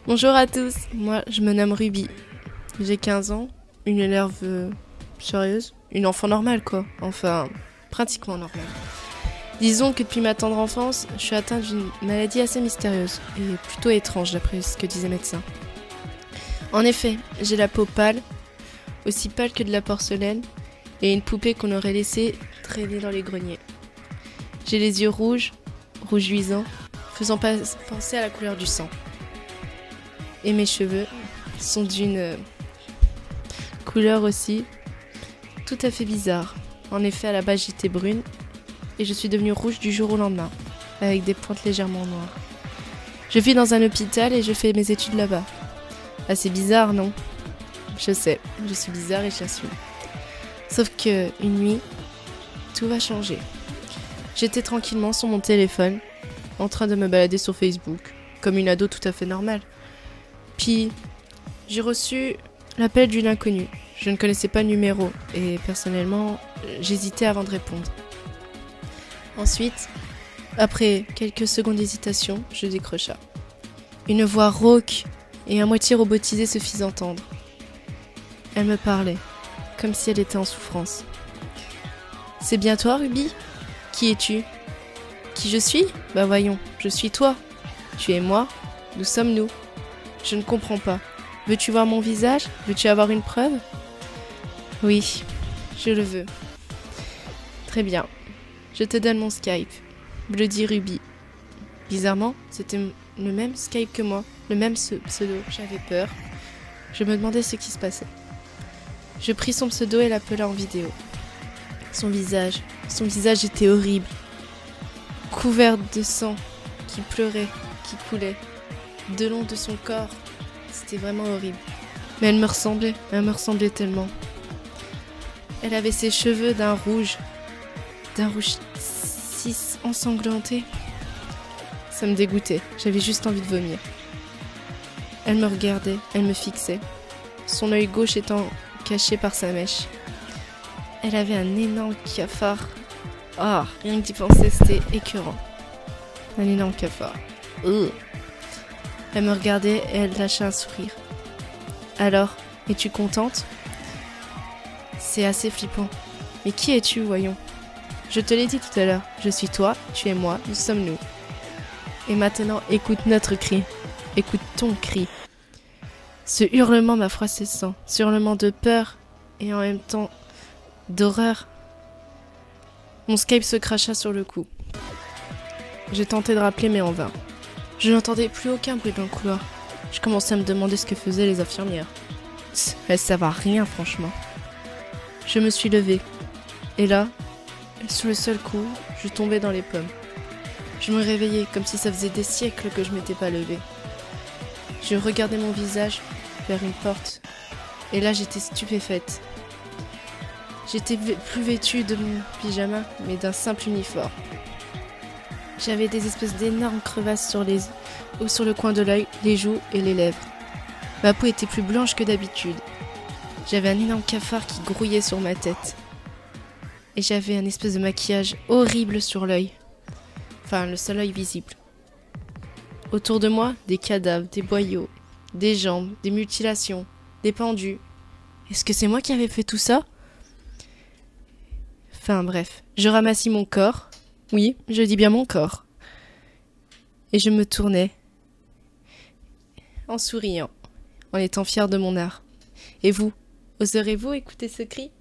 Bonjour à tous, moi je me nomme Ruby. J'ai 15 ans, une élève sérieuse, une enfant normale quoi, enfin pratiquement normale. Disons que depuis ma tendre enfance, je suis atteinte d'une maladie assez mystérieuse et plutôt étrange d'après ce que disaient les médecins. En effet, j'ai la peau pâle, aussi pâle que de la porcelaine, et une poupée qu'on aurait laissée traîner dans les greniers. J'ai les yeux rouges, rouges luisants, faisant penser à la couleur du sang. Et mes cheveux sont d'une couleur aussi tout à fait bizarre. En effet, à la base, j'étais brune et je suis devenue rouge du jour au lendemain, avec des pointes légèrement noires. Je vis dans un hôpital et je fais mes études là-bas. Assez bizarre, non? Je sais, je suis bizarre et j'assume. Sauf que une nuit, tout va changer. J'étais tranquillement sur mon téléphone, en train de me balader sur Facebook, comme une ado tout à fait normale. Puis, j'ai reçu l'appel d'une inconnue. Je ne connaissais pas le numéro et personnellement, j'hésitais avant de répondre. Ensuite, après quelques secondes d'hésitation, je décrocha. Une voix rauque et à moitié robotisée se fit entendre. Elle me parlait, comme si elle était en souffrance. « C'est bien toi, Ruby ? Qui es-tu ? Qui je suis ? Bah voyons, je suis toi. Tu es moi, nous sommes nous. Je ne comprends pas. Veux-tu voir mon visage ? Veux-tu avoir une preuve ? Oui, je le veux. Très bien. Je te donne mon Skype. Bloody Ruby. Bizarrement, c'était le même Skype que moi, le même pseudo. J'avais peur. Je me demandais ce qui se passait. Je pris son pseudo et l'appela en vidéo. Son visage était horrible. Couvert de sang, qui pleurait, qui coulait. De long de son corps. C'était vraiment horrible. Mais elle me ressemblait tellement. Elle avait ses cheveux d'un rouge si ensanglanté. Ça me dégoûtait, j'avais juste envie de vomir. Elle me regardait, elle me fixait, son œil gauche étant caché par sa mèche. Elle avait un énorme cafard. Ah, rien que d'y penser, c'était écœurant. Un énorme cafard. Elle me regardait et elle lâcha un sourire. Alors, es-tu contente ? C'est assez flippant. Mais qui es-tu, voyons ? Je te l'ai dit tout à l'heure, je suis toi, tu es moi, nous sommes nous. Et maintenant, écoute notre cri. Écoute ton cri. Ce hurlement m'a froissé le sang, ce hurlement de peur et en même temps d'horreur. Mon Skype se cracha sur le coup. J'ai tenté de rappeler mais en vain. Je n'entendais plus aucun bruit dans le couloir. Je commençais à me demander ce que faisaient les infirmières. Elles savent à rien franchement. Je me suis levée. Et là, sur le seul coup, je tombais dans les pommes. Je me réveillais comme si ça faisait des siècles que je m'étais pas levée. Je regardais mon visage vers une porte. Et là, j'étais stupéfaite. J'étais plus vêtue de mon pyjama, mais d'un simple uniforme. J'avais des espèces d'énormes crevasses sur le coin de l'œil, les joues et les lèvres. Ma peau était plus blanche que d'habitude. J'avais un énorme cafard qui grouillait sur ma tête. Et j'avais un espèce de maquillage horrible sur l'œil. Enfin, le seul œil visible. Autour de moi, des cadavres, des boyaux, des jambes, des mutilations, des pendus. Est-ce que c'est moi qui avais fait tout ça ? Enfin bref, je ramassis mon corps. Oui, je dis bien mon corps. Et je me tournais, en souriant, en étant fière de mon art. Et vous, oserez-vous écouter ce cri ?